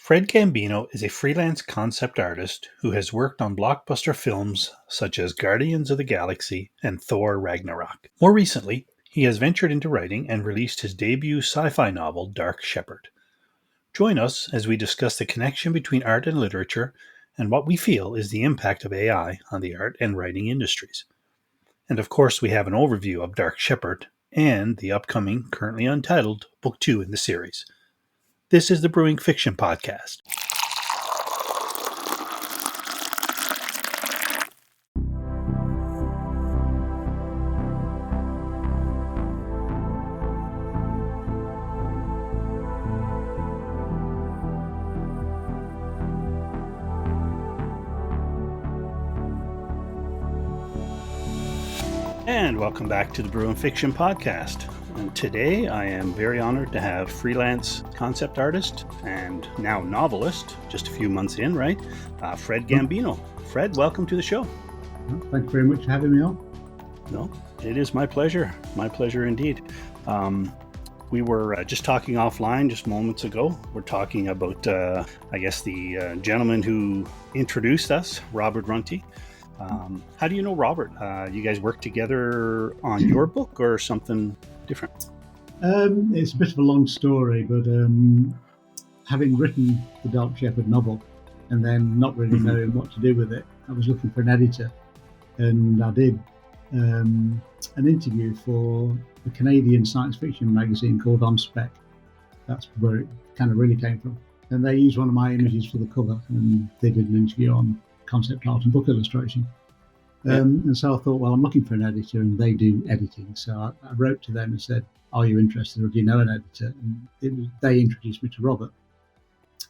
Fred Gambino is a freelance concept artist who has worked on blockbuster films such as Guardians of the Galaxy and Thor Ragnarok. More recently, he has ventured into writing and released his debut sci-fi novel, Dark Shepherd. Join us as we discuss the connection between art and literature and what we feel is the impact of AI on the art and writing industries. And of course, we have an overview of Dark Shepherd and the upcoming, currently untitled, Book 2 in the series. This is the Brewing Fiction Podcast. And welcome back to the Brewing Fiction Podcast. And today I am very honored to have freelance concept artist and now novelist, just a few months in, right? Fred Gambino. Fred, welcome to the show. Thank you very much for having me on. No, it is my pleasure. My pleasure indeed. We were just talking offline just moments ago. We're talking about, the gentleman who introduced us, Robert Runty. How do you know Robert? You guys work together on your book or something different? It's a bit of a long story, but having written the Dark Shepherd novel and then not really knowing what to do with it, I was looking for an editor, and I did an interview for a Canadian science fiction magazine called On Spec. That's where it kind of really came from. And they used one of my images for the cover, and they did an interview on concept art and book illustration. And so I thought, well, I'm looking for an editor, and they do editing. So I wrote to them and said, are you interested, or do you know an editor? And they introduced me to Robert.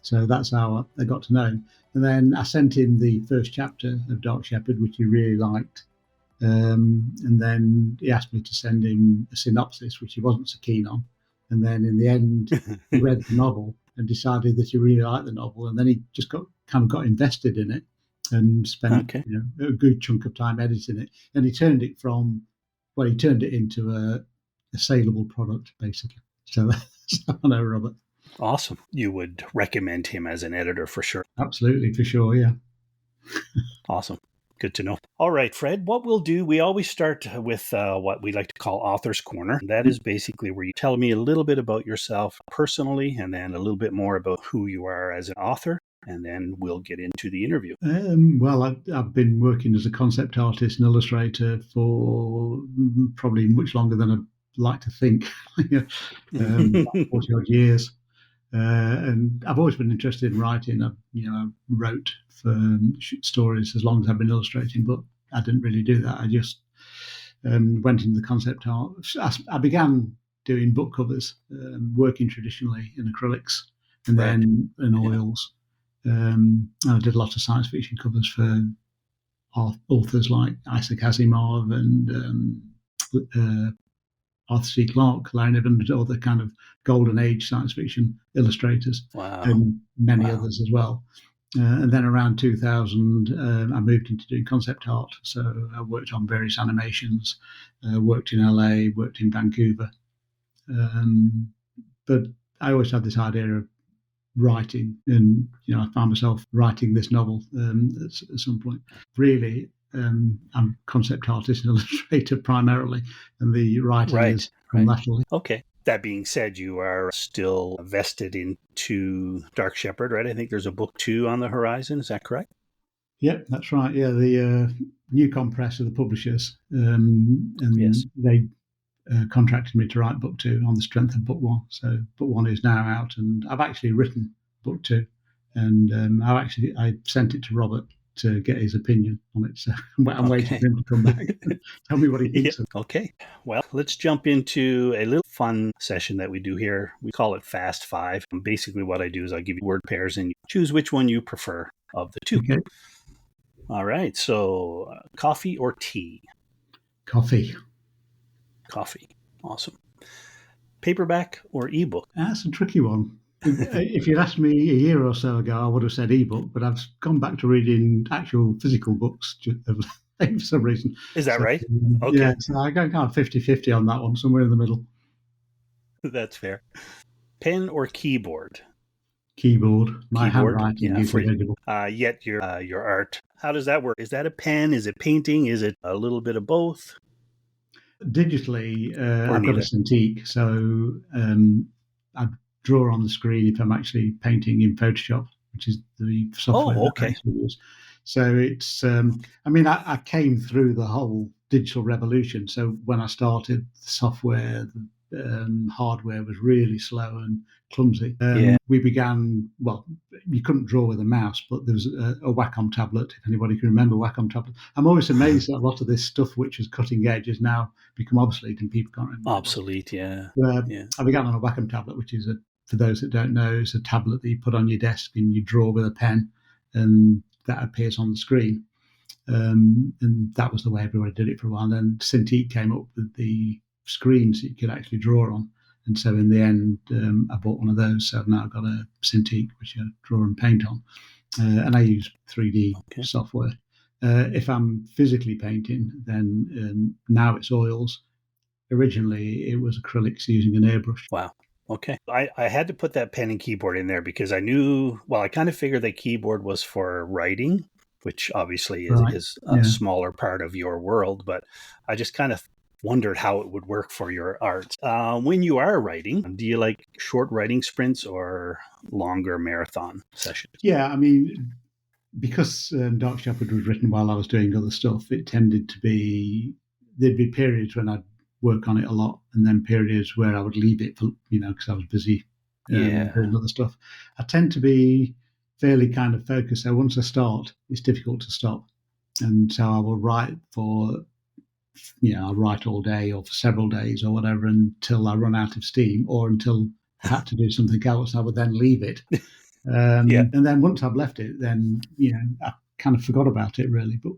So that's how I got to know him. And then I sent him the first chapter of Dark Shepherd, which he really liked. And then he asked me to send him a synopsis, which he wasn't so keen on. And then in the end, he read the novel and decided that he really liked the novel. And then he just got invested in it and spent a good chunk of time editing it. And he turned it into a saleable product, basically. So that's how I know Robert. Awesome. You would recommend him as an editor for sure. Absolutely, for sure, yeah. Awesome. Good to know. All right, Fred, what we'll do, we always start with what we like to call Author's Corner. That is basically where you tell me a little bit about yourself personally, and then a little bit more about who you are as an author. And then we'll get into the interview. I've been working as a concept artist and illustrator for probably much longer than I'd like to think, 40 odd years. And I've always been interested in writing. I wrote for stories as long as I've been illustrating, but I didn't really do that. I just went into the concept art. I began doing book covers, working traditionally in acrylics and then in oils. I did a lot of science fiction covers for authors like Isaac Asimov and Arthur C. Clarke, Larry Niven, and other kind of golden age science fiction illustrators, and many others as well. And then around 2000, I moved into doing concept art. So I worked on various animations, worked in LA, worked in Vancouver. But I always had this idea of writing, and I found myself writing this novel at some point. Really, I'm a concept artist and illustrator primarily, and the writing is laterally. Okay. That being said, you are still vested into Dark Shepherd, right? I think there's a book 2 on the horizon. Is that correct? Yeah, that's right. Yeah, the Newcom Press are the publishers, and they contracted me to write book 2 on the strength of book 1. So book 1 is now out, and I've actually written book 2, and I sent it to Robert to get his opinion on it. So I'm waiting for him to come back and tell me what he thinks. Okay. Well, let's jump into a little fun session that we do here. We call it Fast Five. And basically what I do is I give you word pairs and you choose which one you prefer of the two. Okay. All right. So coffee or tea? Coffee. Awesome. Paperback or ebook? That's a tricky one. If you'd asked me a year or so ago, I would have said ebook, but I've gone back to reading actual physical books for some reason. Is that right? Okay. Yeah, so I go kind of 50-50 on that one, somewhere in the middle. That's fair. Pen or keyboard? keyboard. My keyboard. handwriting Yeah, is for illegible. yet your art. How does that work? Is that a pen? Is it painting? Is it a little bit of both? Digitally, Or I've got a neither? Cintiq, so I draw on the screen if I'm actually painting in Photoshop, which is the software Oh, that I okay. actually use. So it's, I mean, I came through the whole digital revolution. So when I started, the software, the hardware was really slow and clumsy. Yeah. We began, well, you couldn't draw with a mouse, but there was a Wacom tablet, if anybody can remember Wacom tablet. I'm always amazed that a lot of this stuff, which is cutting edge, is now become obsolete and people can't remember what it was. Obsolete. Yeah. Yeah. I began on a Wacom tablet, which is for those that don't know, it's a tablet that you put on your desk and you draw with a pen, and that appears on the screen. And that was the way everybody did it for a while. And then Cintiq came up with the screens that you could actually draw on. And so in the end, I bought one of those. So I've now got a Cintiq, which I draw and paint on. And I use 3D Okay. software. If I'm physically painting, then now it's oils. Originally, it was acrylics using an airbrush. Wow. Okay. I had to put that pen and keyboard in there because I knew, well, I kind of figured that keyboard was for writing, which obviously Right. is a Yeah. smaller part of your world, but I just kind of wondered how it would work for your art. When you are writing, do you like short writing sprints or longer marathon sessions? Yeah. I mean, because Dark Shepherd was written while I was doing other stuff, it tended to be there'd be periods when I'd work on it a lot, and then periods where I would leave it for because I was busy Yeah. doing other stuff. I tend to be fairly kind of focused, so once I start, it's difficult to stop, and so I will write for I'll write all day or for several days or whatever until I run out of steam or until I had to do something else. I would then leave it. Yeah. And then once I've left it, then I kind of forgot about it really. But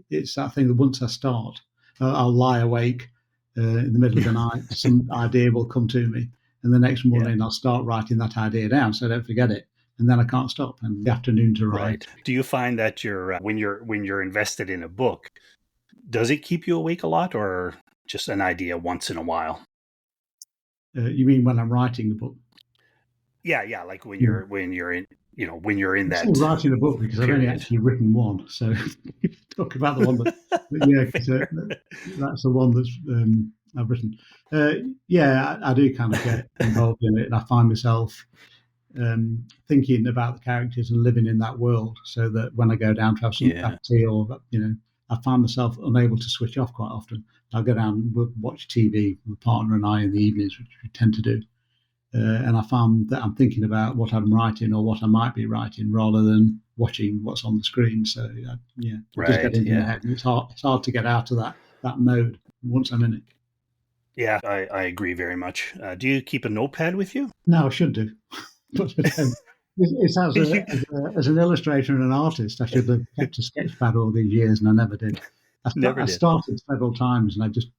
it's that thing that once I start, I'll lie awake in the middle of the night. Some idea will come to me, and the next Yeah. morning I'll start writing that idea down so I don't forget it. And then I can't stop. And the afternoons arrive. Right. Do you find that you're when you're invested in a book, does it keep you awake a lot or just an idea once in a while? You mean when I'm writing the book? Yeah, like when Yeah. you're in when you're in I'm still that writing a book because I've only period. actually written one. So talk about the one but yeah, Fair. that's the one that's I've written. Yeah, I do kind of get involved in it, and I find myself thinking about the characters and living in that world, so that when I go down to have some Yeah. have tea or I find myself unable to switch off quite often. I'll go down and we'll watch TV, my partner and I, in the evenings, which we tend to do. And I found that I'm thinking about what I'm writing or what I might be writing rather than watching what's on the screen. So it does get Right. into my Yeah. head, and it's hard to get out of that mode once I'm in it. Yeah, I agree very much. Do you keep a notepad with you? No, I should do, but it's You as an illustrator and an artist, I should have kept a sketch pad all these years, and I never did. never I did. started several times, and I just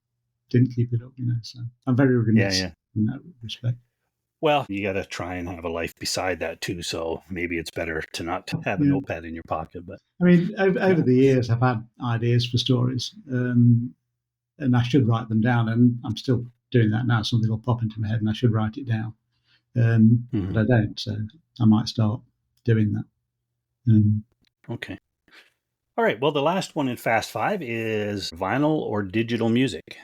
didn't keep it up. So I'm very Yeah, remiss yeah. in that respect. Well, you got to try and have a life beside that too. So maybe it's better to not have a Yeah. notepad in your pocket. But I mean, over yeah, the years, I've had ideas for stories, and I should write them down. And I'm still doing that now. Something will pop into my head, and I should write it down, but hmm I don't. So I might start doing that. Okay. All right. Well, the last one in Fast Five is vinyl or digital music.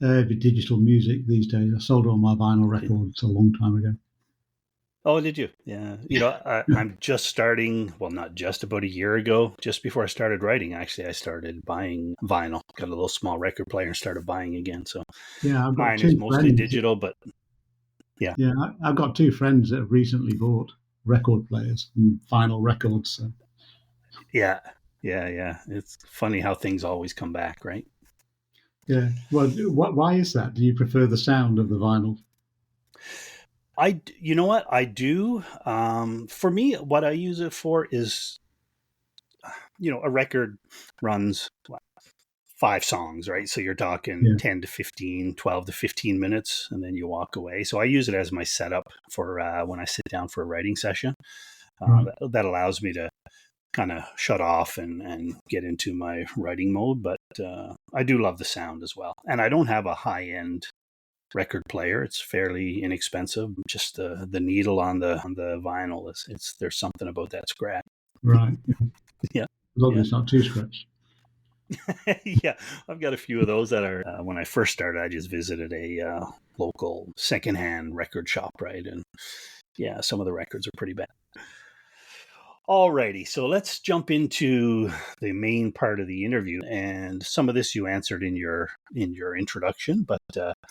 Digital music these days. I sold all my vinyl records a long time ago. Oh, did you? Yeah. I'm just starting, well, not just about a year ago, just before I started writing, actually, I started buying vinyl. Got a little small record player and started buying again. So Yeah, I've got mine is two mostly friends. digital, but yeah. Yeah, I've got two friends that have recently bought record players and vinyl records. So. Yeah. Yeah. It's funny how things always come back, right? Yeah. Well, why is that? Do you prefer the sound of the vinyl? You know what? I do. For me, what I use it for is, a record runs what, 5 songs, right? So you're talking Yeah. 10 to 15, 12 to 15 minutes, and then you walk away. So I use it as my setup for when I sit down for a writing session. Right. That allows me to kind of shut off and get into my writing mode. But I do love the sound as well. And I don't have a high end record player. It's fairly inexpensive. Just the needle on the vinyl is there's something about that scratch. Right. Yeah, As long yeah. as it's not too scratched. Yeah, I've got a few of those that are. When I first started, I just visited a local secondhand record shop, right? And yeah, some of the records are pretty bad. Alrighty, so let's jump into the main part of the interview, and some of this you answered in your introduction, but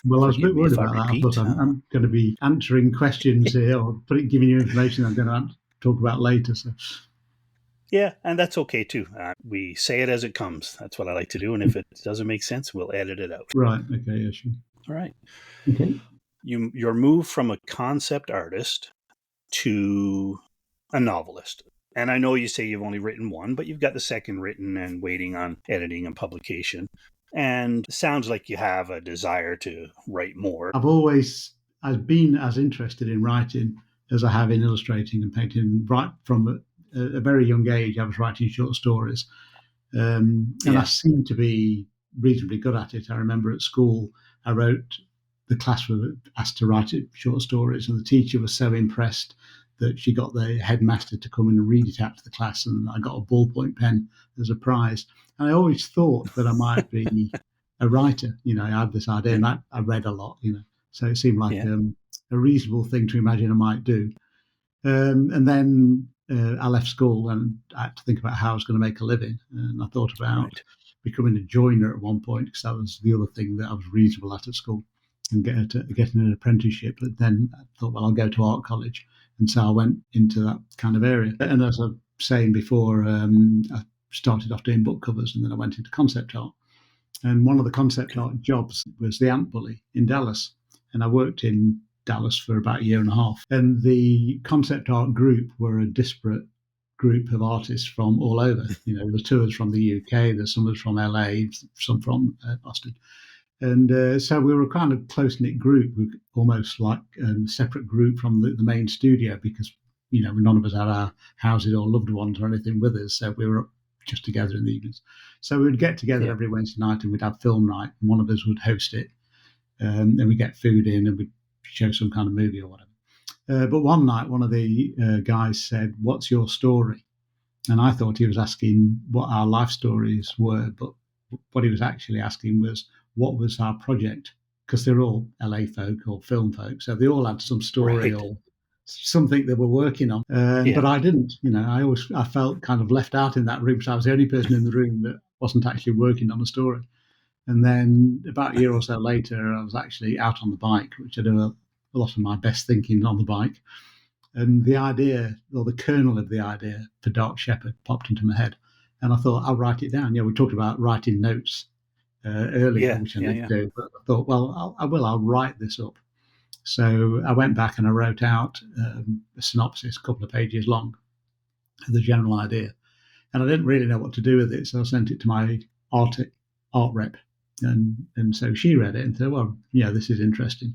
Well, I was a forgive bit me worried if I about that. I thought repeat. I'm going to be answering questions here or giving you information I'm going to talk about later. So, Yeah, and that's okay too. We say it as it comes. That's what I like to do, and if it doesn't make sense, we'll edit it out. right. Okay. Yeah, sure. All right. Okay. Your move from a concept artist to a novelist. And I know you say you've only written one, but you've got the second written and waiting on editing and publication. And it sounds like you have a desire to write more. I've been as interested in writing as I have in illustrating and painting. Right from a very young age, I was writing short stories, and I Yeah. seem to be reasonably good at it. I remember at school, I wrote. The class were asked to write short stories, and the teacher was so impressed that she got the headmaster to come in and read it out to the class, and I got a ballpoint pen as a prize. And I always thought that I might be a writer. I had this idea, and I read a lot. So it seemed like Yeah. a reasonable thing to imagine I might do. And then I left school and I had to think about how I was going to make a living. And I thought about becoming a joiner at one point because that was the other thing that I was reasonable at school and getting an apprenticeship. But then I thought, well, I'll go to art college. And so I went into that kind of area. And as I was saying before, I started off doing book covers and then I went into concept art. And one of the concept art jobs was the Ant Bully in Dallas. And I worked in Dallas for about a year and a half. And the concept art group were a disparate group of artists from all over. There's two of us from the UK, there's some of us from LA, some from Boston. And so we were a kind of close-knit group, almost like a separate group from the main studio because, none of us had our houses or loved ones or anything with us. So we were just together in the evenings. So we would get together every Wednesday night and we'd have film night and one of us would host it. And we'd get food in and we'd show some kind of movie or whatever. But one night, one of the guys said, "What's your story?" And I thought he was asking what our life stories were, but what he was actually asking was, what was our project? Because they're all LA folk or film folk, so they all had some story or something they were working on. But I didn't. I felt kind of left out in that room because I was the only person in the room that wasn't actually working on a story. And then about a year or so later, I was actually out on the bike, which I do a lot of my best thinking on the bike. And the idea, or the kernel of the idea for Dark Shepherd popped into my head. And I thought, I'll write it down. We talked about writing notes earlier, which I did do. But I thought, well, I'll write this up. So I went back and I wrote out a synopsis, a couple of pages long, of the general idea. And I didn't really know what to do with it. So I sent it to my art rep. And so she read it and said, well, this is interesting.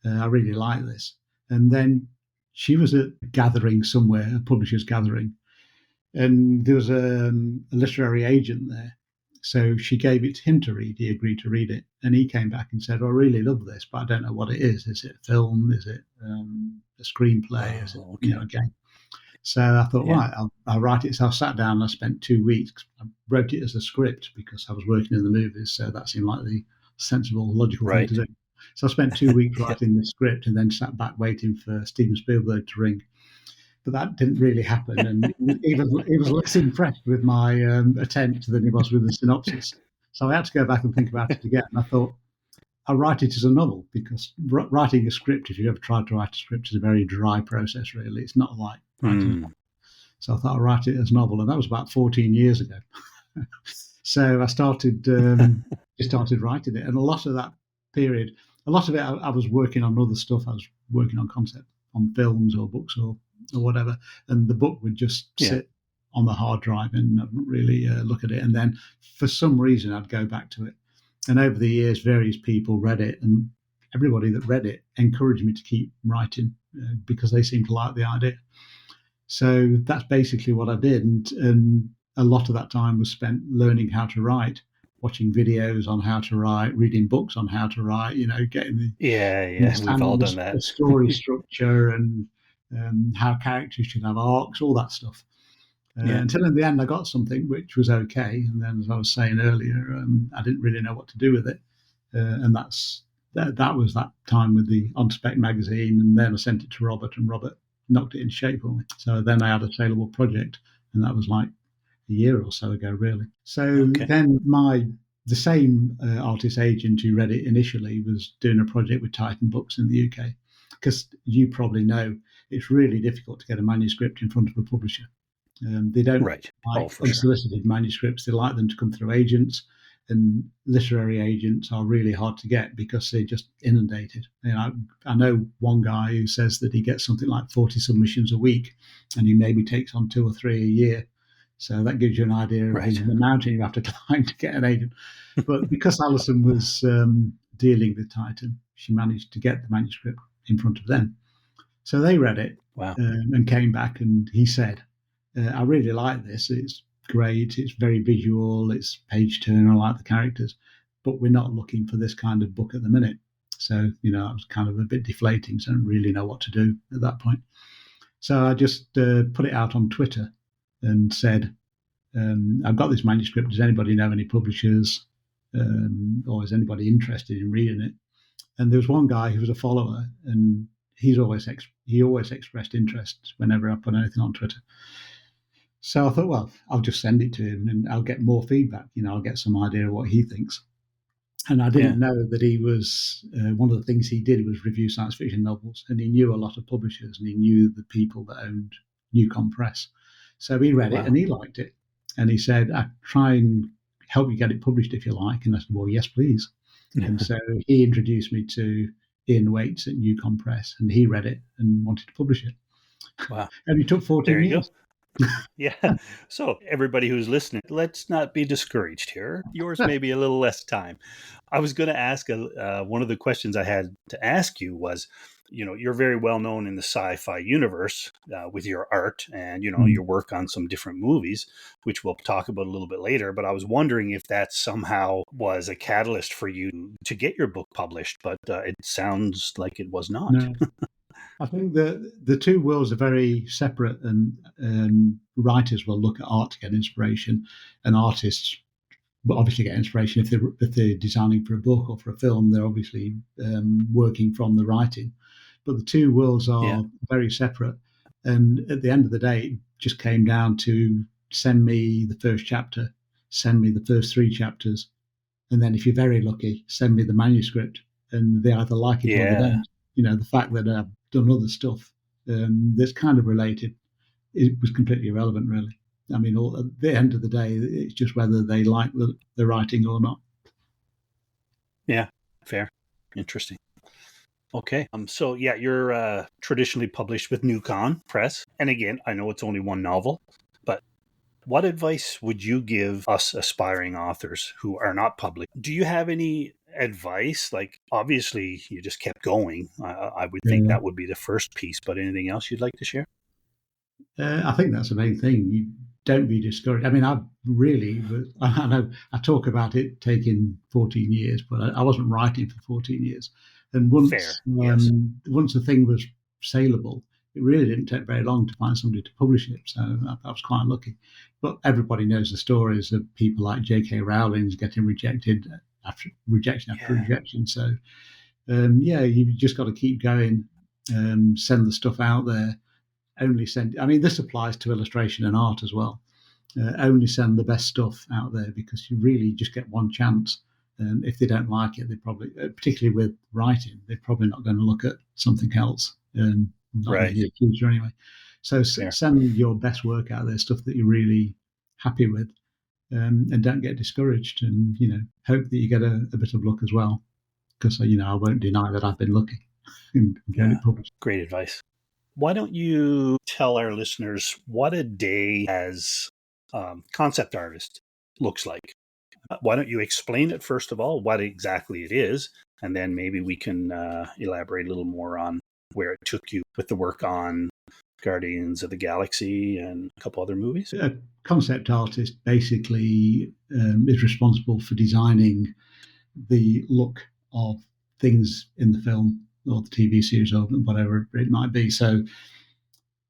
I really like this. And then she was at a gathering somewhere, a publisher's gathering, and there was a literary agent there. So she gave it to him to read. He agreed to read it. And he came back and said, I really love this, but I don't know what it is. Is it a film? Is it a screenplay? Is it a game? So I thought, right, I'll write it. So I sat down and I spent 2 weeks. I wrote it as a script because I was working in the movies. So that seemed like the sensible, logical thing to do. So I spent 2 weeks writing the script and then sat back waiting for Steven Spielberg to ring. But that didn't really happen. And he was less impressed with my attempt than he was with the synopsis. So I had to go back and think about it again. And I thought, I'll write it as a novel because writing a script, if you've ever tried to write a script, is a very dry process, really. It's not like writing a novel. So I thought I'd write it as a novel. And that was about 14 years ago. So I started writing it. And a lot of that period, a lot of it, I was working on other stuff. I was working on concept, on films or books or whatever. And the book would just sit on the hard drive and I wouldn't really look at it. And then for some reason, I'd go back to it. And over the years, various people read it, and everybody that read it encouraged me to keep writing because they seemed to like the idea. So that's basically what I did. And a lot of that time was spent learning how to write. watching videos on how to write, reading books on how to write, getting We've all understanding done that. the story structure and how characters should have arcs, all that stuff. Yeah. Until in the end, I got something which was okay, and then, as I was saying earlier, I didn't really know what to do with it, and that was that time with the On Spec magazine, and then I sent it to Robert, and Robert knocked it in shape for me. So then I had a saleable project, and that was like a year or so ago, really. So Okay. then the same artist agent who read it initially was doing a project with Titan Books in the UK, because you probably know it's really difficult to get a manuscript in front of a publisher. They don't Right. Oh, like for sure. unsolicited manuscripts. They like them to come through agents, and literary agents are really hard to get because they're just inundated. I know one guy who says that he gets something like 40 submissions a week, and he maybe takes on 2 or 3 a year. So that gives you an idea of the Right. mountain you have to climb to get an agent. But because Alison was dealing with Titan, she managed to get the manuscript in front of them. So they read it Wow. and came back, and he said, I really like this. It's great. It's very visual. It's page turner. I like the characters, but we're not looking for this kind of book at the minute. So, I was kind of a bit deflating. So I didn't really know what to do at that point. So I just put it out on Twitter and said, I've got this manuscript. Does anybody know any publishers? Or is anybody interested in reading it? And there was one guy who was a follower, and he always expressed interest whenever I put anything on Twitter. So I thought, well, I'll just send it to him and I'll get more feedback. I'll get some idea of what he thinks. And I Yeah. didn't know that he was one of the things he did was review science fiction novels, and he knew a lot of publishers and he knew the people that owned Newcom Press. So he read it Wow. and he liked it, and he said, "I try and help you get it published if you like." And I said, "Well, yes, please." And so he introduced me to Ian Waits at Newcom Press, and he read it and wanted to publish it. Wow. And it took 14 There you go. years. Yeah. So, everybody who's listening, let's not be discouraged here. Yours may be a little less time. I was going to ask one of the questions I had to ask you was, you're very well known in the sci-fi universe with your art and, your work on some different movies, which we'll talk about a little bit later. But I was wondering if that somehow was a catalyst for you to get your book published, but it sounds like it was not. No, I think the two worlds are very separate, and writers will look at art to get inspiration, and artists will obviously get inspiration if they're designing for a book or for a film. They're obviously working from the writing, but the two worlds Yeah. are very separate. And at the end of the day, it just came down to send me the first chapter, send me the first 3 chapters, and then if you're very lucky, send me the manuscript, and they either like it or they Yeah. don't. The fact that I've done other stuff that's kind of related, it was completely irrelevant, really. I mean, at the end of the day, it's just whether they like the writing or not. Yeah. Fair. Interesting. Okay. So yeah, you're traditionally published with Newcon Press, and again, I know it's only one novel, but what advice would you give us aspiring authors who are not public? Do you have any advice? Like, obviously, you just kept going. I would think Yeah. that would be the first piece, but anything else you'd like to share? I think that's the main thing. You don't be discouraged. I mean, but I know I talk about it taking 14 years, but I wasn't writing for 14 years. And Fair. Yes. once the thing was saleable, it really didn't take very long to find somebody to publish it. So I was quite lucky. But everybody knows the stories of people like J.K. Rowling's getting rejected after rejection after Yeah. rejection. So yeah, you've just got to keep going, send the stuff out there. Only send. I mean, this applies to illustration and art as well. Only send the best stuff out there, because you really just get one chance. And if they don't like it, they probably, particularly with writing, they're probably not going to look at something else. Not in the Right. near future anyway. So Fair. send your best work out there, stuff that you're really happy with, and don't get discouraged. And hope that you get a bit of luck as well, because I won't deny that I've been lucky in getting Yeah. it published. Great advice. Why don't you tell our listeners what a day as concept artist looks like? Why don't you explain it, first of all, what exactly it is, and then maybe we can elaborate a little more on where it took you with the work on Guardians of the Galaxy and a couple other movies. A concept artist basically is responsible for designing the look of things in the film or the TV series or whatever it might be. So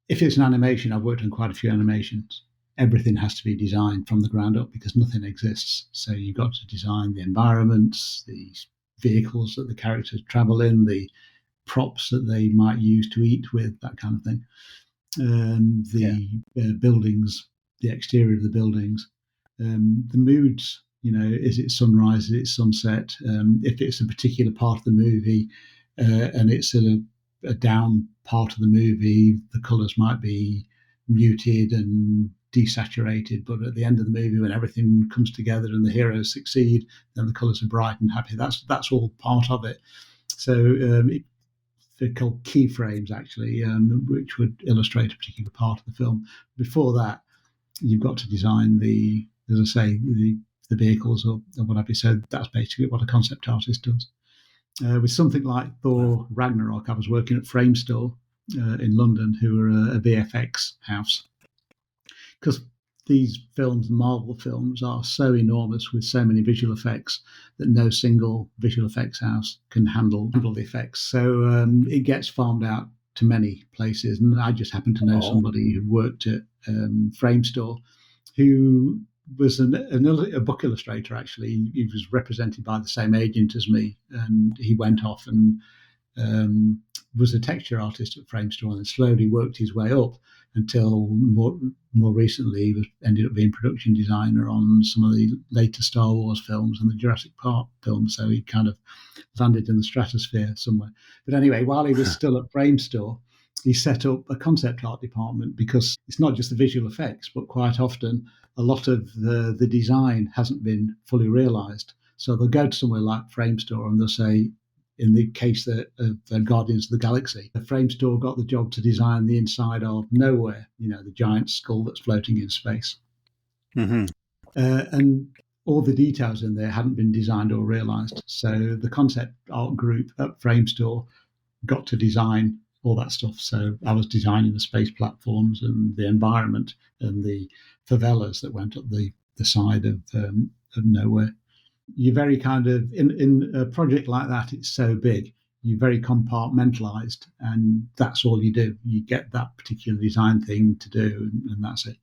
if it's an animation, I've worked on quite a few animations. Everything has to be designed from the ground up because nothing exists. So you've got to design the environments, the vehicles that the characters travel in, the props that they might use to eat with, that kind of thing. The buildings, the exterior of the buildings, the moods. Is it sunrise? Is it sunset? If it's a particular part of the movie and it's a down part of the movie, the colours might be muted and desaturated. But at the end of the movie, when everything comes together and the heroes succeed, then the colours are bright and happy. That's all part of it. So they're called keyframes, actually, which would illustrate a particular part of the film. Before that, you've got to design as I say, the vehicles or whatever. So that's basically what a concept artist does. With something like Thor Ragnarok, I was working at Framestore in London, who are a VFX house. Because these films, Marvel films, are so enormous with so many visual effects that no single visual effects house can handle the effects. So it gets farmed out to many places. And I just happen to know somebody who worked at Framestore who was a book illustrator, actually. He was represented by the same agent as me, and he went off and was a texture artist at Framestore and slowly worked his way up until more recently he ended up being production designer on some of the later Star Wars films and the Jurassic Park films. So he kind of landed in the stratosphere somewhere. But anyway, while he was still at Framestore, he set up a concept art department because it's not just the visual effects, but quite often a lot of the design hasn't been fully realised. So they'll go to somewhere like Framestore and they'll say, in the case of Guardians of the Galaxy, the Framestore got the job to design the inside of Nowhere, the giant skull that's floating in space. Mm-hmm. And all the details in there hadn't been designed or realised. So the concept art group at Framestore got to design all that stuff. So I was designing the space platforms and the environment and the favelas that went up the side of Nowhere. You're very kind of, in a project like that, it's so big, you're very compartmentalized, and that's all you do. You get that particular design thing to do, and that's it.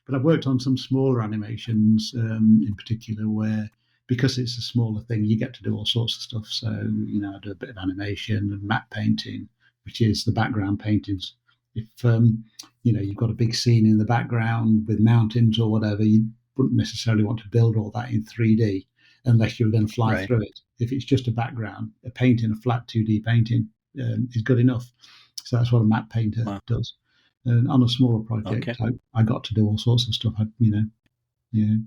But I've worked on some smaller animations in particular where, because it's a smaller thing, you get to do all sorts of stuff. So, I do a bit of animation and matte painting, which is the background paintings. If, you've got a big scene in the background with mountains or whatever, you wouldn't necessarily want to build all that in 3D unless you were going to fly through it. If it's just a background, a painting, a flat 2D painting is good enough. So that's what a matte painter does. And on a smaller project, I got to do all sorts of stuff,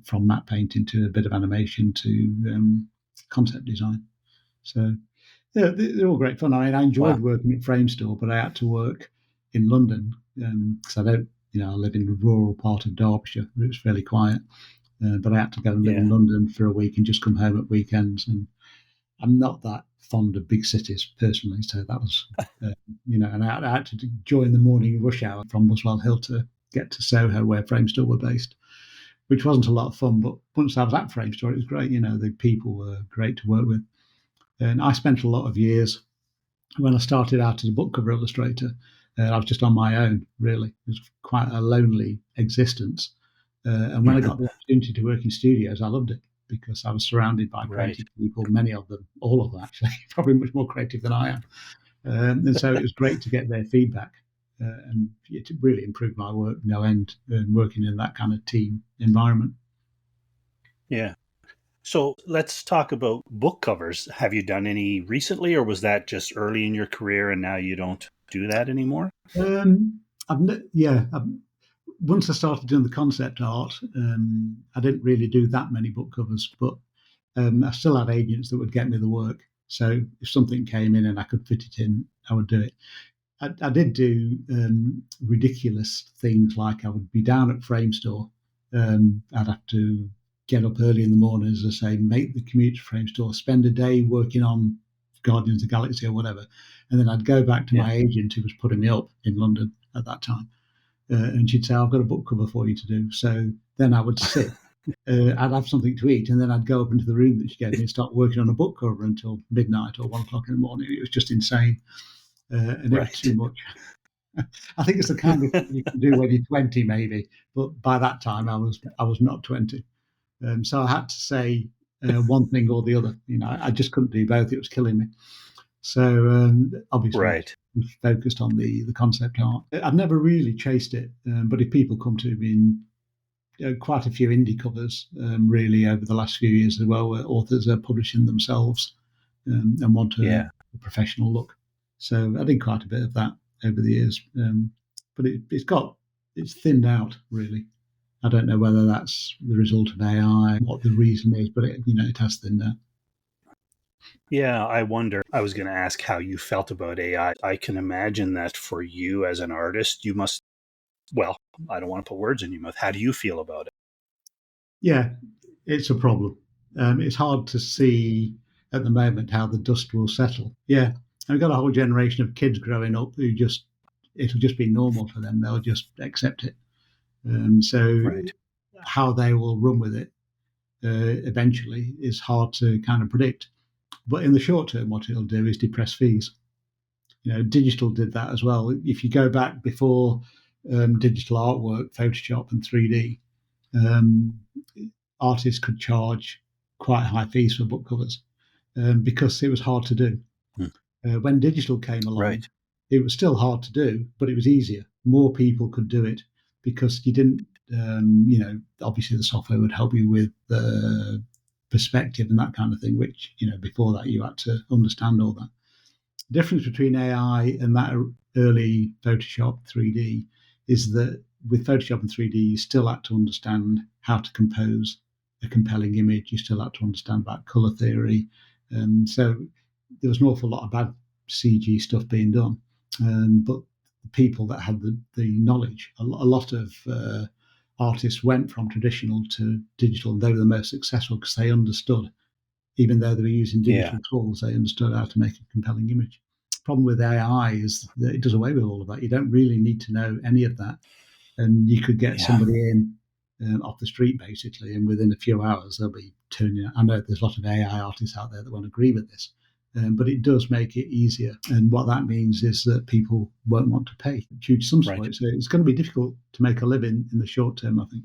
from matte painting to a bit of animation to concept design. So they're all great fun. I mean, I enjoyed working at Framestore, but I had to work in London because I don't, I live in the rural part of Derbyshire. It was fairly quiet. But I had to go and live in London for a week and just come home at weekends. And I'm not that fond of big cities personally, so that was, and I had to join the morning rush hour from Muswell Hill to get to Soho, where Framestore were based, which wasn't a lot of fun. But once I was at Framestore, it was great. The people were great to work with. And I spent a lot of years, when I started out as a book cover illustrator, I was just on my own, really. It was quite a lonely existence. And when I got the opportunity to work in studios, I loved it because I was surrounded by creative people, many of them, all of them actually, probably much more creative than I am. And so it was great to get their feedback. And it really improved my work no end, working in that kind of team environment. Yeah. So let's talk about book covers. Have you done any recently, or was that just early in your career and now you don't do that anymore? Once I started doing the concept art, I didn't really do that many book covers, but I still had agents that would get me the work. So if something came in and I could fit it in, I would do it. I did do ridiculous things, like I would be down at Framestore. I'd have to get up early in the morning, as I say, make the commute to Framestore, spend a day working on Guardians of the Galaxy or whatever, and then I'd go back to my agent who was putting me up in London, at that time. And she'd say, I've got a book cover for you to do. So then I would sit, I'd have something to eat, and then I'd go up into the room that she gave me and start working on a book cover until midnight or 1 o'clock in the morning. It was just insane. And it was too much. I think it's the kind of thing you can do when you're 20, maybe, but by that time I was not 20, so I had to say one thing or the other. I just couldn't do both; it was killing me. So obviously, Right. we focused on the concept art. I've never really chased it, but if people come to me in quite a few indie covers, really over the last few years as well, where authors are publishing themselves and want a professional look. So I did quite a bit of that over the years, but it's thinned out really. I don't know whether that's the result of AI, what the reason is, but it has thinned out. Yeah, I wonder. I was going to ask how you felt about AI. I can imagine that for you as an artist, you must. Well, I don't want to put words in your mouth. How do you feel about it? Yeah, it's a problem. It's hard to see at the moment how the dust will settle. Yeah, I've got a whole generation of kids growing up who it'll just be normal for them. They'll just accept it. So Right. how they will run with it eventually is hard to kind of predict. But in the short term, what it'll do is depress fees. Digital did that as well. If you go back before digital artwork, Photoshop and 3D, um, artists could charge quite high fees for book covers because it was hard to do. When digital came along, Right. it was still hard to do, but it was easier. More people could do it because you didn't, obviously the software would help you with the perspective and that kind of thing, which, before that you had to understand all that. The difference between AI and that early Photoshop 3D is that with Photoshop and 3D, you still had to understand how to compose a compelling image. You still had to understand about color theory. And so there was an awful lot of bad CG stuff being done. But the people that had the knowledge, a lot of artists went from traditional to digital, and they were the most successful because they understood, even though they were using digital tools, they understood how to make a compelling image. The problem with AI is that it does away with all of that. You don't really need to know any of that. And you could get somebody in off the street, basically, and within a few hours, they'll be turning. I know there's a lot of AI artists out there that won't agree with this, but it does make it easier. And what that means is that people won't want to pay due to some sort. So it's going to be difficult to make a living in the short term, I think.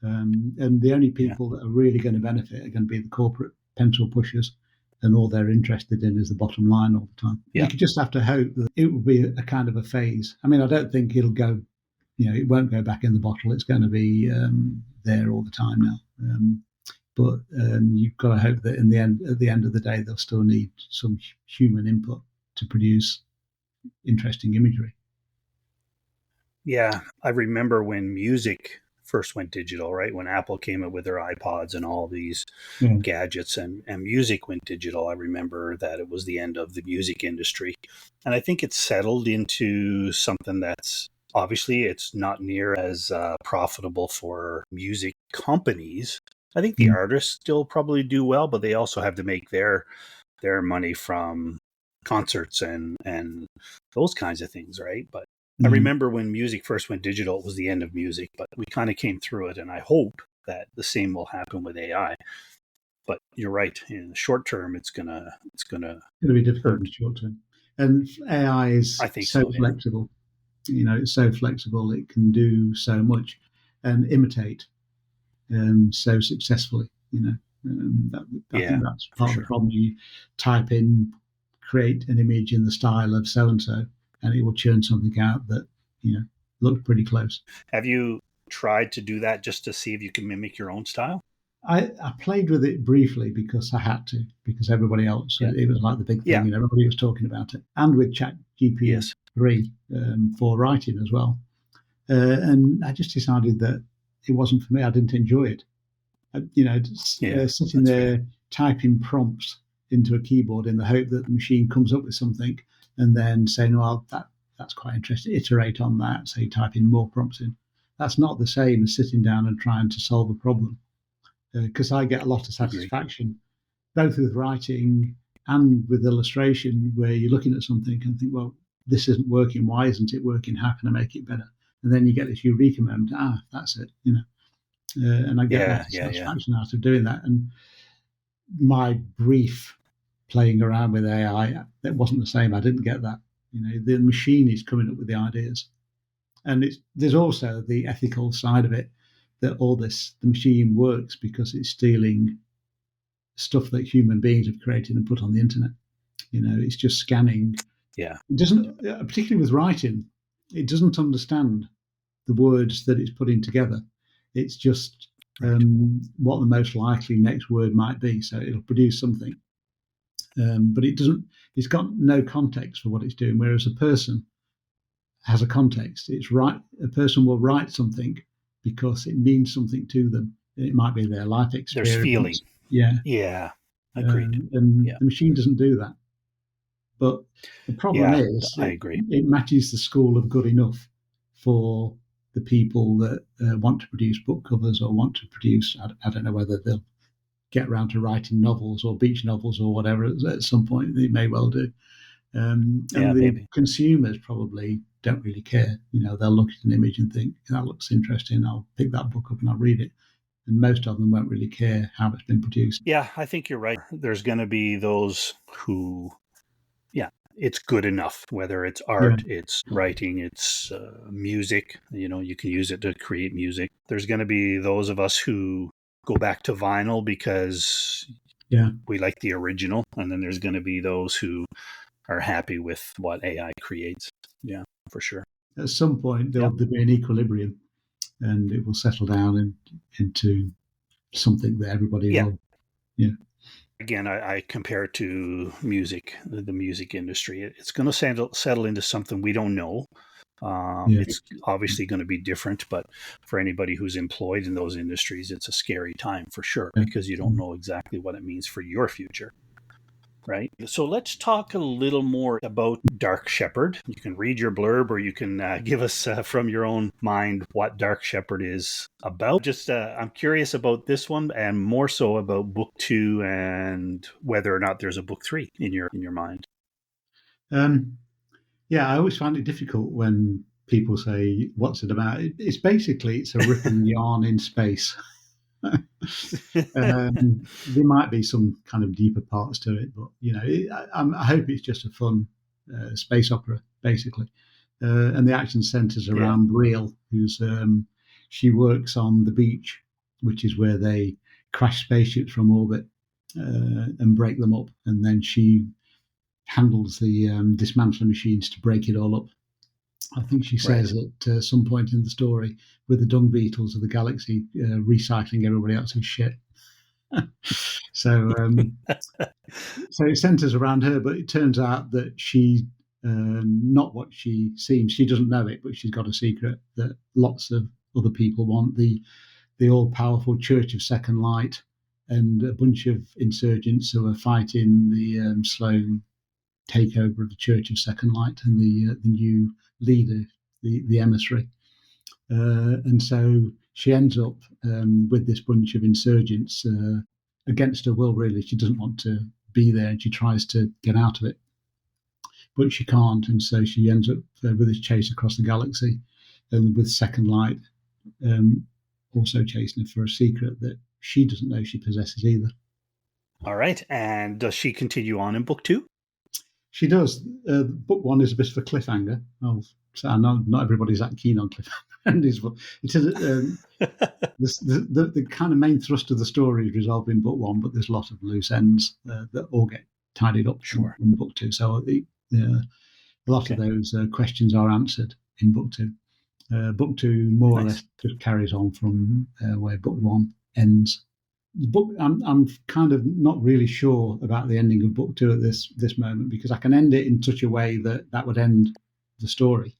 And the only people that are really going to benefit are going to be the corporate pencil pushers, and all they're interested in is the bottom line all the time. You just have to hope that it will be a kind of a phase. I mean, I don't think it'll go, it won't go back in the bottle. It's going to be there all the time now. But you've got to hope that at the end of the day, they'll still need some human input to produce interesting imagery. Yeah, I remember when music first went digital, right? When Apple came up with their iPods and all these gadgets and music went digital, I remember that it was the end of the music industry. And I think it's settled into something that's obviously it's not near as profitable for music companies. I think the artists still probably do well, but they also have to make their money from concerts and those kinds of things, right? But I remember when music first went digital, it was the end of music, but we kind of came through it. And I hope that the same will happen with AI. But you're right. In the short term, it's gonna be difficult in the short term. And AI is flexible. It's so flexible. It can do so much and imitate so successfully. I think that's part of the problem. You type in, create an image in the style of so and so, and it will churn something out that looks pretty close. Have you tried to do that just to see if you can mimic your own style? I played with it briefly because I had to, because everybody else, it was like the big thing, everybody was talking about it. And with ChatGPT-3 for writing as well. And I just decided that it wasn't for me. I didn't enjoy it. Sitting there typing prompts into a keyboard in the hope that the machine comes up with something and then saying, well, that's quite interesting, iterate on that, so you type in more prompts in. That's not the same as sitting down and trying to solve a problem. Because I get a lot of satisfaction, both with writing and with illustration, where you're looking at something and think, well, this isn't working. Why isn't it working? How can I make it better? And then you get this eureka moment. That's it. And I get lots Yeah, of yeah, yeah. satisfaction out of doing that. And my brief playing around with AI, that wasn't the same. I didn't get that. The machine is coming up with the ideas, and there's also the ethical side of it, that the machine works because it's stealing stuff that human beings have created and put on the internet. It's just scanning. Yeah. It doesn't, particularly with writing, it doesn't understand the words that it's putting together. It's just Right. what the most likely next word might be. So it'll produce something, but it doesn't. It's got no context for what it's doing. Whereas a person has a context. It's right. A person will write something because it means something to them. It might be their life There's feeling. experience. Yeah. Yeah. Agreed. And Yeah. the machine doesn't do that. But the problem Yeah, is, I agree. it matches the school of good enough for the people that want to produce book covers or want to produce. I don't know whether they'll get around to writing novels or beach novels or whatever at some point. They may well do. And Yeah, the maybe. consumers probably don't really care. They'll look at an image and think, that looks interesting. I'll pick that book up and I'll read it. And most of them won't really care how it's been produced. Yeah, I think you're right. There's going to be those who, yeah, it's good enough, whether it's art, it's writing, it's music. You can use it to create music. There's going to be those of us who go back to vinyl because we like the original. And then there's going to be those who are happy with what AI creates. Yeah, for sure. At some point, there'll be an equilibrium and it will settle down into something that everybody will. Yeah. Again, I compare it to music, the music industry. It's going to settle into something we don't know. It's obviously going to be different, but for anybody who's employed in those industries, it's a scary time for sure, because you don't know exactly what it means for your future. Right. So let's talk a little more about Dark Shepherd. You can read your blurb, or you can give us from your own mind what Dark Shepherd is about. Just I'm curious about this one, and more so about book 2 and whether or not there's a book 3 in your mind. Yeah, I always find it difficult when people say, "What's it about?" It's a ripping yarn in space. There might be some kind of deeper parts to it, but I hope it's just a fun space opera, basically. And the action centres around Brielle, she works on the beach, which is where they crash spaceships from orbit and break them up, and then she handles the dismantling machines to break it all up. I think she says at some point in the story, with the dung beetles of the galaxy recycling everybody else's shit. So it centres around her, but it turns out that she's not what she seems. She doesn't know it, but she's got a secret that lots of other people want. The all-powerful Church of Second Light and a bunch of insurgents who are fighting the slow takeover of the Church of Second Light and the new leader, the emissary. And so she ends up with this bunch of insurgents against her will, really. She doesn't want to be there, and she tries to get out of it, but she can't. And so she ends up with this chase across the galaxy, and with Second Light also chasing her for a secret that she doesn't know she possesses either. All right. And does she continue on in book 2? She does. Book 1 is a bit of a cliffhanger. I know not everybody's that keen on cliffhangers, but it is the kind of main thrust of the story is resolved in book 1, but there's a lot of loose ends that all get tidied up in book 2. So a lot of those questions are answered in book 2. Book 2 more or less just carries on from where book 1 ends. I'm kind of not really sure about the ending of book 2 at this moment, because I can end it in such a way that would end the story,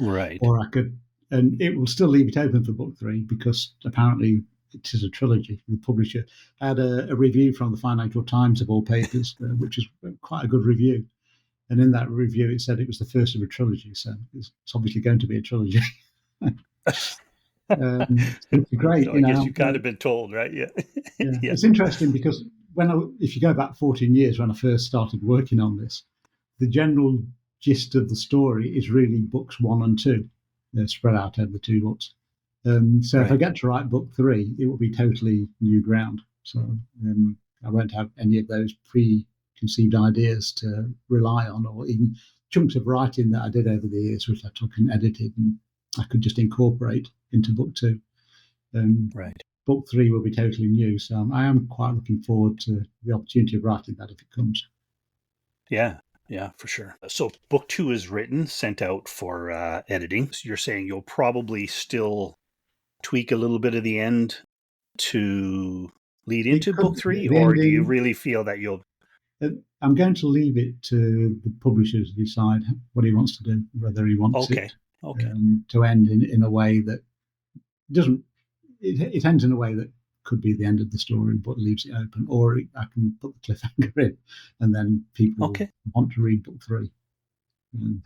right? Or I could, and it will still leave it open for book 3, because apparently it is a trilogy. The publisher had a review from the Financial Times of all papers, which is quite a good review, and in that review it said it was the first of a trilogy, so it's obviously going to be a trilogy. It's great. So I guess you've kind of been told, right? Yeah. It's interesting because if you go back 14 years when I first started working on this, the general gist of the story is really books 1 and 2. They're spread out over the 2 books. So if I Right. get to write book 3, it will be totally new ground. So I won't have any of those preconceived ideas to rely on, or even chunks of writing that I did over the years, which I took and edited, and I could just incorporate into book 2. Right. Book 3 will be totally new, so I am quite looking forward to the opportunity of writing that if it comes. Yeah. Yeah, for sure. So book 2 is written, sent out for editing. So you're saying you'll probably still tweak a little bit of the end to lead It into book could 3, the or do you ending. really feel that you'll? I'm going to leave it to the publisher to decide what he wants to do, whether he wants it Okay. Okay. to end in a way that doesn't. It ends in a way that could be the end of the story, but leaves it open, or I can put the cliffhanger in, and then people Okay. want to read book 3,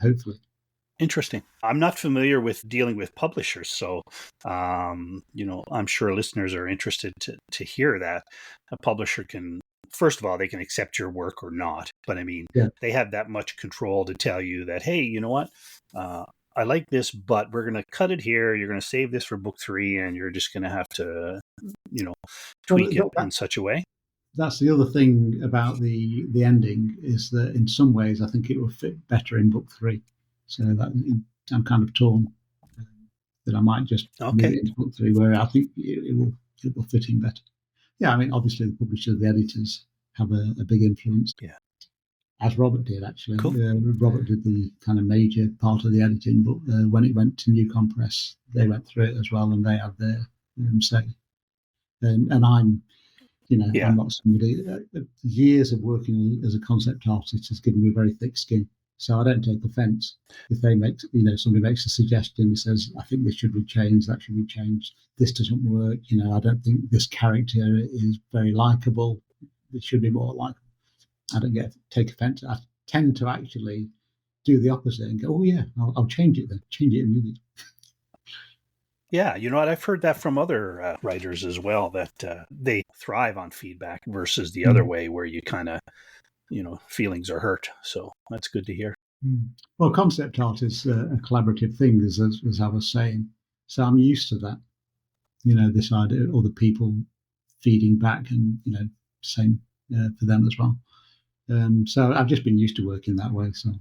hopefully. Interesting. I'm not familiar with dealing with publishers, so I'm sure listeners are interested to hear that a publisher can. First of all, they can accept your work or not, but I mean, Yeah. they have that much control to tell you that, hey, you know what? I like this, but we're going to cut it here. You're going to save this for book 3, and you're just going to have to, Well, tweak it in such a way. that's the other thing about the ending, is that in some ways I think it will fit better in book 3. So that I'm kind of torn, that I might just move Okay. it into book 3, where I think it will fit in better. Yeah, I mean, obviously the publisher, the editors have a big influence, Yeah. as Robert did actually. Cool. Robert did the kind of major part of the editing, but when it went to New Compress, they went through it as well, and they had their say. And I'm, Yeah. I'm not somebody. Years of working as a concept artist has given me very thick skin, so I don't take offence if they make, somebody makes a suggestion, says, I think this should be changed, that should be changed, this doesn't work. I don't think this character is very likable. It should be more likable. I don't take offence. I tend to actually do the opposite and go, oh yeah, I'll change it then, change it immediately. Yeah, you know what? I've heard that from other writers as well, that they thrive on feedback versus the other way where you kind of, feelings are hurt. So that's good to hear. Well, concept art is a collaborative thing, as I was saying. So I'm used to that. This idea, other people feeding back, and same for them as well. So I've just been used to working that way. So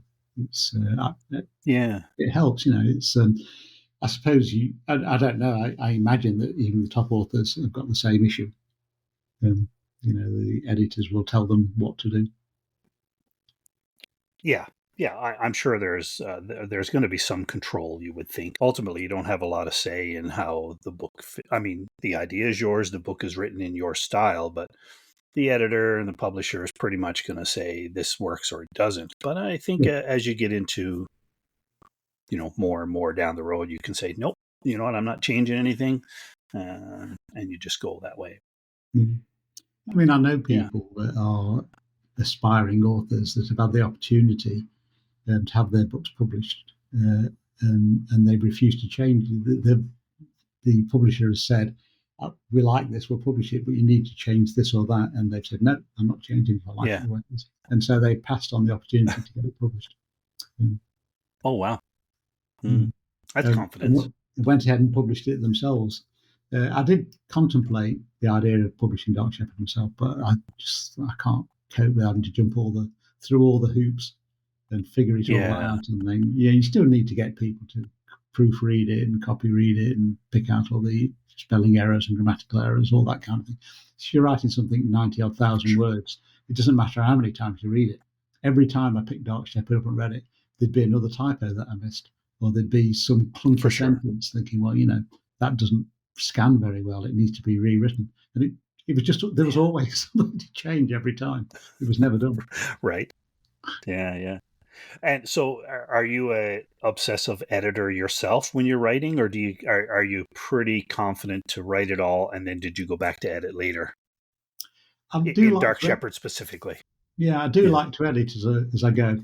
it's Yeah. it helps. It's I suppose I don't know. I imagine that even the top authors have got the same issue. The editors will tell them what to do. Yeah. Yeah, I'm sure there's going to be some control. You would think. Ultimately, you don't have a lot of say in how the book. I mean, the idea is yours. The book is written in your style, but the editor and the publisher is pretty much going to say this works or it doesn't. But I think Yeah. as you get into, more and more down the road, you can say, nope, you know what, I'm not changing anything. And you just go that way. Mm. I mean, I know Yeah. people that are aspiring authors that have had the opportunity to have their books published, and they've refused to change. The publisher has said, we like this, we'll publish it, but you need to change this or that. And they've said, no, I'm not changing if I like it Yeah. the way it is. And so they passed on the opportunity to get it published. Oh, wow. Mm. That's confidence. Went ahead and published it themselves. I did contemplate the idea of publishing Dark Shepherd myself, but I can't cope with having to jump through all the hoops and figure it all Yeah. out. And then, you still need to get people to proofread it and copy read it and pick out all the spelling errors and grammatical errors, all that kind of thing. If you're writing something 90 odd thousand words, it doesn't matter how many times you read it. Every time I picked Dark Shepherd up and read it, there'd be another typo that I missed, or there'd be some clunky For sure. sentence thinking, well, that doesn't scan very well. It needs to be rewritten. And it was just, there was always something to change every time. It was never done. Right. Yeah. Yeah. And so, are you a obsessive editor yourself when you're writing, or are you pretty confident to write it all, and then did you go back to edit later I do in like Dark to, Shepherd specifically? yeah, I do Yeah. like to edit as I go.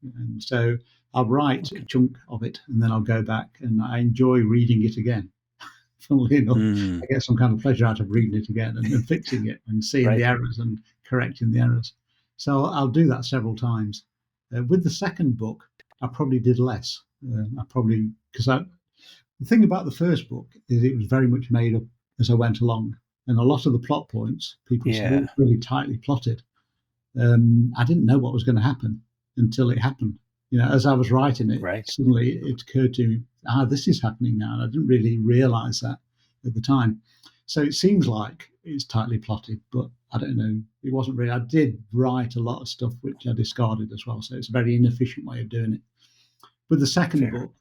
And so I'll write a chunk of it, and then I'll go back, and I enjoy reading it again. Funnily enough, I get some kind of pleasure out of reading it again and fixing it and seeing the Right. errors and correcting the errors. So I'll do that several times. With the second book, I probably did less. The thing about the first book is it was very much made up as I went along, and a lot of the plot points people said it Yeah. was really tightly plotted. I didn't know what was going to happen until it happened. As I was writing it, Right. suddenly it occurred to me, this is happening now, and I didn't really realise that at the time. So it seems like it's tightly plotted, but I don't know. It wasn't really. I did write a lot of stuff which I discarded as well, so it's a very inefficient way of doing it. With the second Fair. book,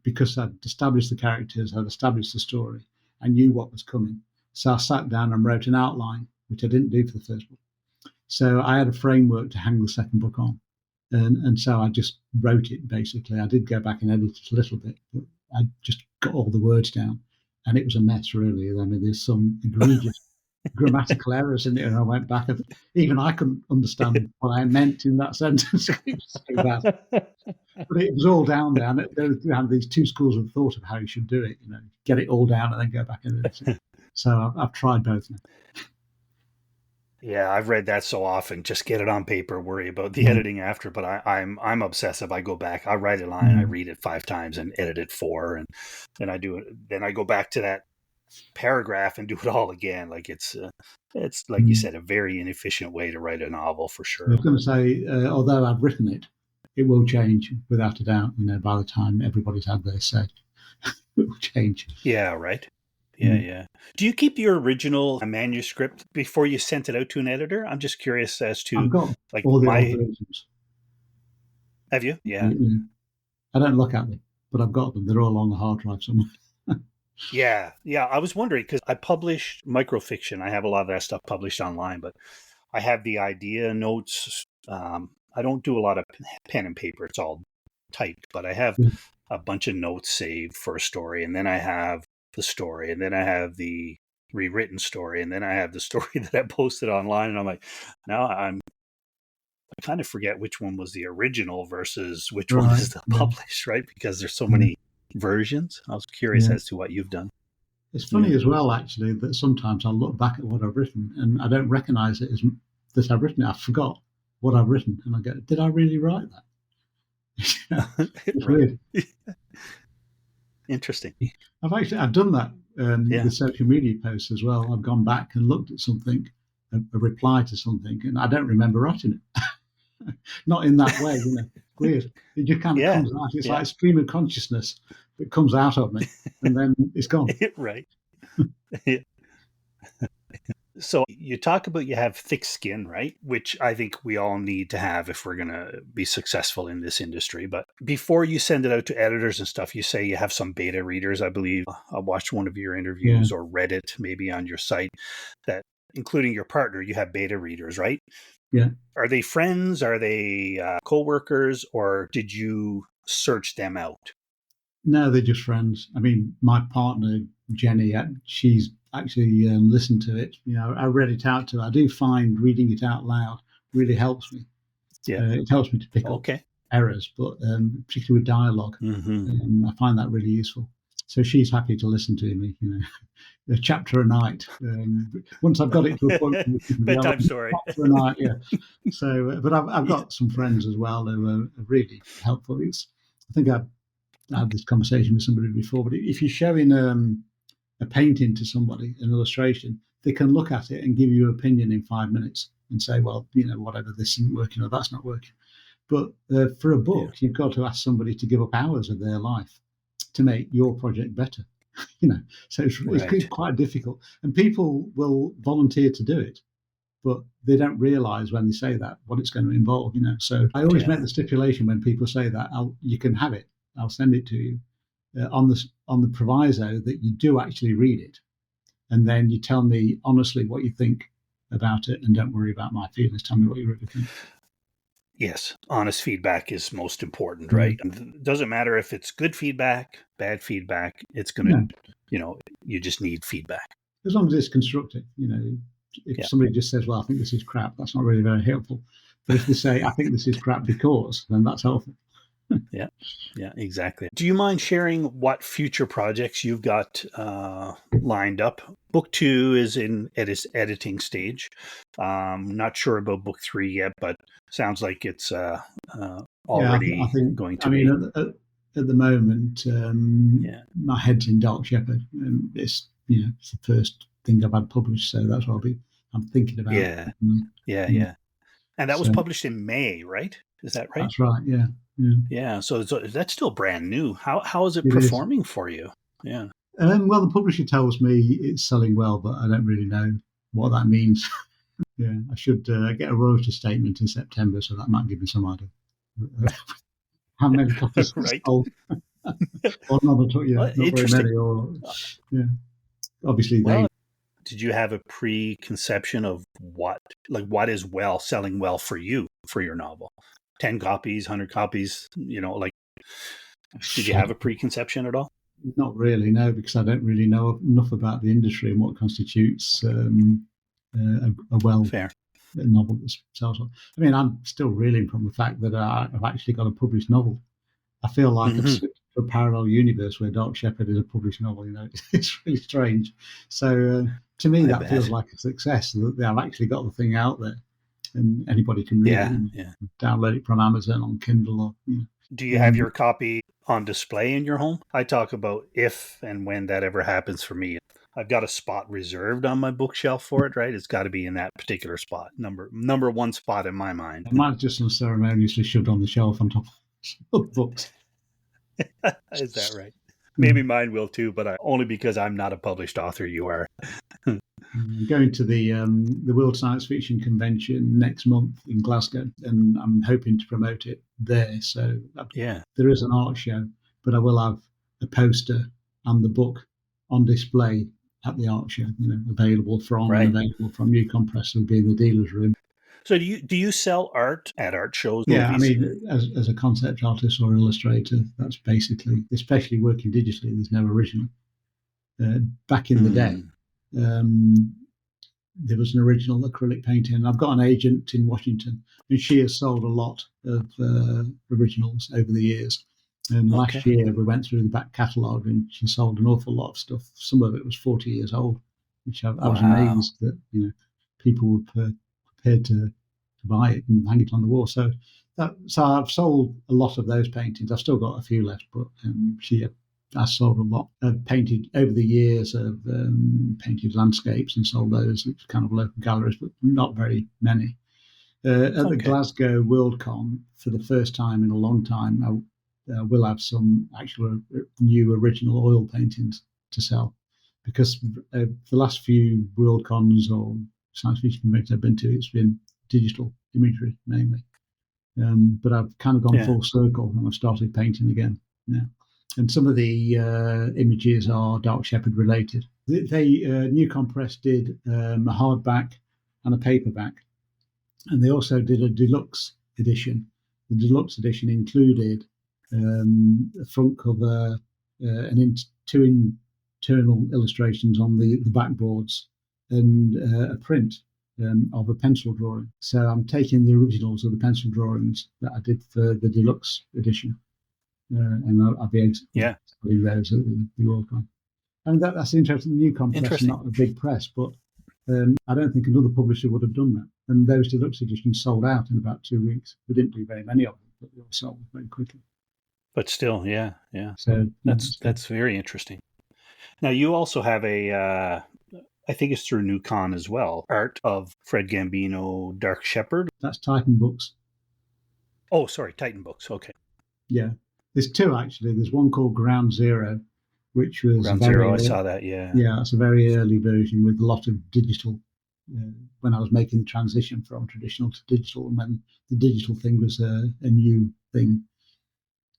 because I'd established the characters, I'd established the story, I knew what was coming. So I sat down and wrote an outline, which I didn't do for the first book. So I had a framework to hang the second book on. And so I just wrote it, basically. I did go back and edit it a little bit, but I just got all the words down. And it was a mess, really. I mean, there's some egregious grammatical errors in it, and I went back and even I couldn't understand what I meant in that sentence. It was so bad. But it was all down there. And there have these two schools of thought of how you should do it. Get it all down and then go back and edit it. So I've tried both now. Yeah, I've read that so often. Just get it on paper, worry about the editing after. But I'm obsessive. I go back, I write a line, I read it 5 times and edit it 4, and then I do it. Then I go back to that paragraph and do it all again. Like it's like you said, a very inefficient way to write a novel for I sure. was going to say, although I've written it, it will change without a doubt. By the time everybody's had their say, it will change. Yeah, right. Yeah. Do you keep your original manuscript before you sent it out to an editor? I'm just curious as to I've got like all the old versions. Have you? Yeah. I don't look at them, but I've got them. They're all on the hard drive somewhere. Yeah. I was wondering because I publish microfiction. I have a lot of that stuff published online, but I have the idea notes. I don't do a lot of pen and paper. It's all typed, but I have a bunch of notes saved for a story, and then I have the story, and then I have the rewritten story, and then I have the story that I posted online, and I'm like, now I kind of forget which one was the original versus which one is the published, right? Because there's so many versions. I was curious as to what you've done. It's funny as well, actually, that sometimes I'll look back at what I've written and I don't recognise it as that I've written it. I forgot what I've written, and I go, "Did I really write that?" It's weird. Interesting. I've done that with social media posts as well. I've gone back and looked at something, a reply to something, and I don't remember writing it. Not in that way, Weird. It just kind of comes out. It's like a stream of consciousness that comes out of me, and then it's gone. Right. So you talk about you have thick skin, right? Which I think we all need to have if we're going to be successful in this industry. But before you send it out to editors and stuff, you say you have some beta readers, I believe. I watched one of your interviews or read it maybe on your site that, including your partner, you have beta readers, right? Yeah. Are they friends? Are they co-workers? Or did you search them out? No, they're just friends. I mean, my partner, Jenny, she's actually listened to it. I read it out to her. I do find reading it out loud really helps me. Yeah. It helps me to pick up errors, but particularly with dialogue, I find that really useful. So she's happy to listen to me, a chapter a night. Once I've got it to a point, bedtime story. Chapter a night, yeah. So, but I've got some friends as well who are really helpful. I think I had this conversation with somebody before, but if you're showing a painting to somebody, an illustration, they can look at it and give you an opinion in 5 minutes and say, well, whatever, this isn't working or that's not working. But for a book, you've got to ask somebody to give up hours of their life to make your project better. So it's quite difficult. And people will volunteer to do it, but they don't realise when they say that what it's going to involve. So I always make the stipulation when people say that, you can have it. I'll send it to you on the proviso that you do actually read it, and then you tell me honestly what you think about it, and don't worry about my feelings. Tell me what you really think. Yes, honest feedback is most important, right? And it doesn't matter if it's good feedback, bad feedback. It's going to, you just need feedback. As long as it's constructive, if somebody just says, well, I think this is crap, that's not really very helpful. But if they say, I think this is crap because, then that's helpful. Yeah. Yeah, exactly. Do you mind sharing what future projects you've got lined up? Book 2 is in its editing stage. Not sure about book 3 yet, but sounds like it's Yeah, I already think. going I to mean, be. at the moment, Yeah. my head's in Dark Shepherd, and it's the first thing I've had published, so that's what I'm thinking about. Yeah. Mm, Yeah. mm. Yeah. And that was So published in May, right? Is that right? that's right. Yeah, yeah, Yeah. So that's still brand new. How is it it is. performing for you? Yeah. Well, the publisher tells me it's selling well, but I don't really know what that means. Yeah, I should get a royalty statement in September, so that might give me some idea. How many copies it's Right. sold, or not at all, Well, not very many, interesting. or yeah. Obviously, Well, they did you have a preconception of what is selling well for you for your novel? 10 copies, 100 copies, like did you have a preconception at all? not really, no, because I don't really know enough about the industry and what constitutes a well Fair. a novel that sells well. I mean, I'm still reeling from the fact that I've actually got a published novel. I feel like I've Hmm. switched to a parallel universe where Dark Shepherd is a published novel. It's really strange. So to me, I that feels bet. like a success that they have actually got the thing out there, and anybody can read it. Yeah, yeah. Download it from Amazon on Kindle or. Do you have your copy on display in your home? I talk about if and when that ever happens for me. I've got a spot reserved on my bookshelf for it, right? It's got to be in that particular spot, number one spot in my mind. I might just unceremoniously shoved on the shelf on top of books. Is that right? Maybe Mm. mine will too, but only because I'm not a published author. You are. I'm going to the World Science Fiction Convention next month in Glasgow, and I'm hoping to promote it there. So Yeah. there is an art show, but I will have a poster and the book on display at the art show. Right. Available from New Compress will be in the dealer's room. So do you sell art at art shows, Yeah, I movies? mean, as a concept artist or illustrator, that's basically, especially working digitally, there's no original. Back in the day, Mm. um, there was an original acrylic painting. And I've got an agent in Washington, and she has sold a lot of originals over the years. And last Okay. year we went through the back catalogue, and she sold an awful lot of stuff. Some of it was 40 years old, which I was Wow. amazed that people were prepared to buy it and hang it on the wall. So I've sold a lot of those paintings. I've still got a few left, but she has sold a lot. I've painted over the years. I've painted landscapes and sold those at kind of local galleries, but not very many. At the Okay. Glasgow Worldcon, for the first time in a long time, I will have some actual new original oil paintings to sell, because the last few Worldcons or science fiction conventions I've been to, it's been digital imagery mainly. But I've kind of gone Yeah. full circle and I've started painting again now. And some of the images are Dark Shepherd related. New Compress did a hardback and a paperback, and they also did a deluxe edition. The deluxe edition included a front cover, two internal illustrations on the backboards, and a print of a pencil drawing. So I'm taking the originals of the pencil drawings that I did for the deluxe edition, and I'll be Yeah. exhibiting those at the Worldcon. And that's interesting. New Compress, Interesting. not a big press, but I don't think another publisher would have done that. And those deluxe editions sold out in about 2 weeks. We didn't do very many of them, but they all sold very quickly. But still, yeah, yeah. So yeah, That's it's good. that's very interesting. Now you also have I think it's through Newcon as well, art of Fred Gambino, Dark Shepherd. That's Titan Books. Oh, sorry, Titan Books. Okay. Yeah, there's two actually. There's one called Ground Zero, which was Ground Zero, I saw that. Yeah. yeah, it's a very early version with a lot of digital. When I was making the transition from traditional to digital, and when the digital thing was a new thing,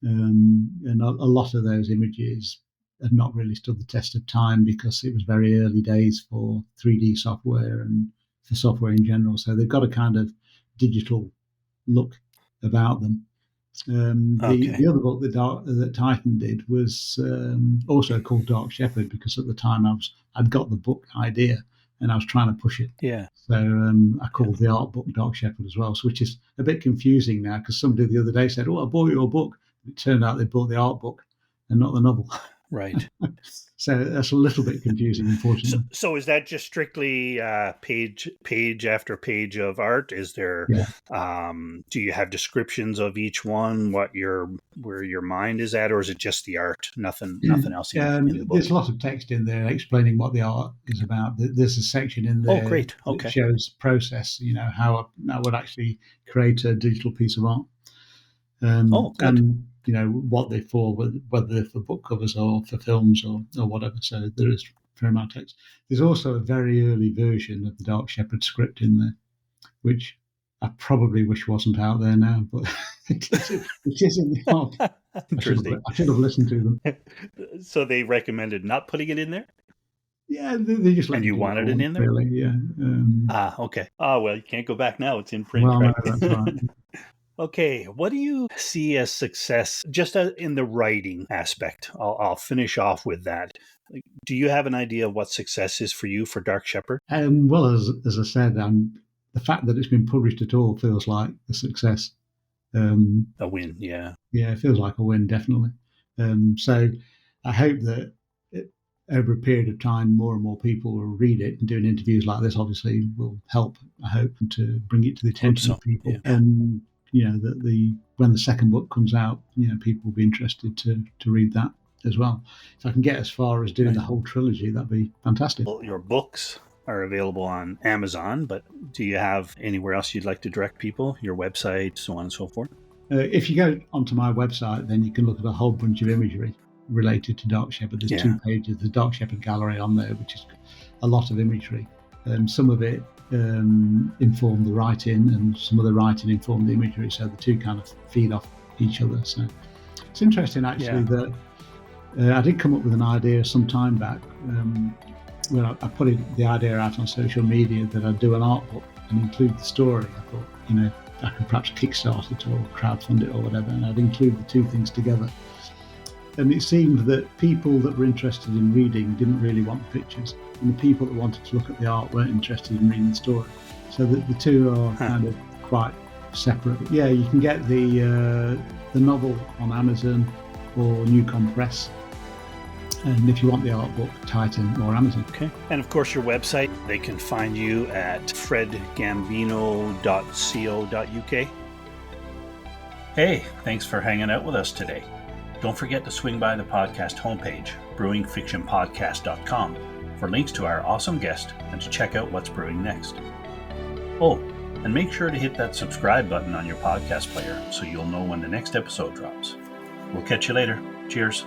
and a lot of those images had not really stood the test of time because it was very early days for 3D software and for software in general. So they've got a kind of digital look about them. The Okay. other book that Titan did was also called Dark Shepherd, because at the time I'd got the book idea and I was trying to push it. Yeah. So I Yeah. called the art book Dark Shepherd as well, so which is a bit confusing now, because somebody the other day said, "Oh, I bought your book. It turned out they bought the art book and not the novel. Right. So that's a little bit confusing, unfortunately. So is that just strictly page after page of art? Is there Yeah. Do you have descriptions of each one, where your mind is at, or is it just the art? Nothing else in the book? There's a lot of text in there explaining what the art is about. There's a section in there great. that Okay. shows process, how I would actually create a digital piece of art. Good. And what they're for, whether they're for book covers or for films or whatever. So there is a fair amount of text. There's also a very early version of the Dark Shepherd script in there, which I probably wish wasn't out there now, but it is in the art. Interesting. I should have listened to them. So they recommended not putting it in there? Yeah, they just let And me you do what I wanted it want, in there? really. Yeah. Okay. Well, you can't go back now. It's in print, Well, right? no, that's right. Okay, what do you see as success just in the writing aspect? I'll finish off with that. Do you have an idea of what success is for you for Dark Shepherd? Well, as I said, the fact that it's been published at all feels like a success. A win, yeah. Yeah, it feels like a win, definitely. So I hope that over a period of time, more and more people will read it, and doing interviews like this obviously will help, I hope, to bring it to the attention of people. Yeah. And that when the second book comes out, people will be interested to read that as well. If I can get as far as doing the whole trilogy, that'd be fantastic. Well, your books are available on Amazon, but do you have anywhere else you'd like to direct people? Your website, so on and so forth? If you go onto my website, then you can look at a whole bunch of imagery related to Dark Shepherd. There's 2 pages, the Dark Shepherd gallery on there, which is a lot of imagery. Some of it informed the writing, and some of the writing informed the imagery, so the two kind of feed off each other. So it's interesting, actually, that I did come up with an idea some time back when I put the idea out on social media that I'd do an art book and include the story. I thought, I could perhaps kickstart it or crowdfund it or whatever, and I'd include the two things together. And it seemed that people that were interested in reading didn't really want the pictures, and the people that wanted to look at the art weren't interested in reading the story. So that the two are kind of quite separate. Yeah, you can get the novel on Amazon or Newcom Press. And if you want the art book, Titan or Amazon. Okay. And of course, your website, they can find you at fredgambino.co.uk. Hey, thanks for hanging out with us today. Don't forget to swing by the podcast homepage, brewingfictionpodcast.com, for links to our awesome guest and to check out what's brewing next. Oh, and make sure to hit that subscribe button on your podcast player so you'll know when the next episode drops. We'll catch you later. Cheers.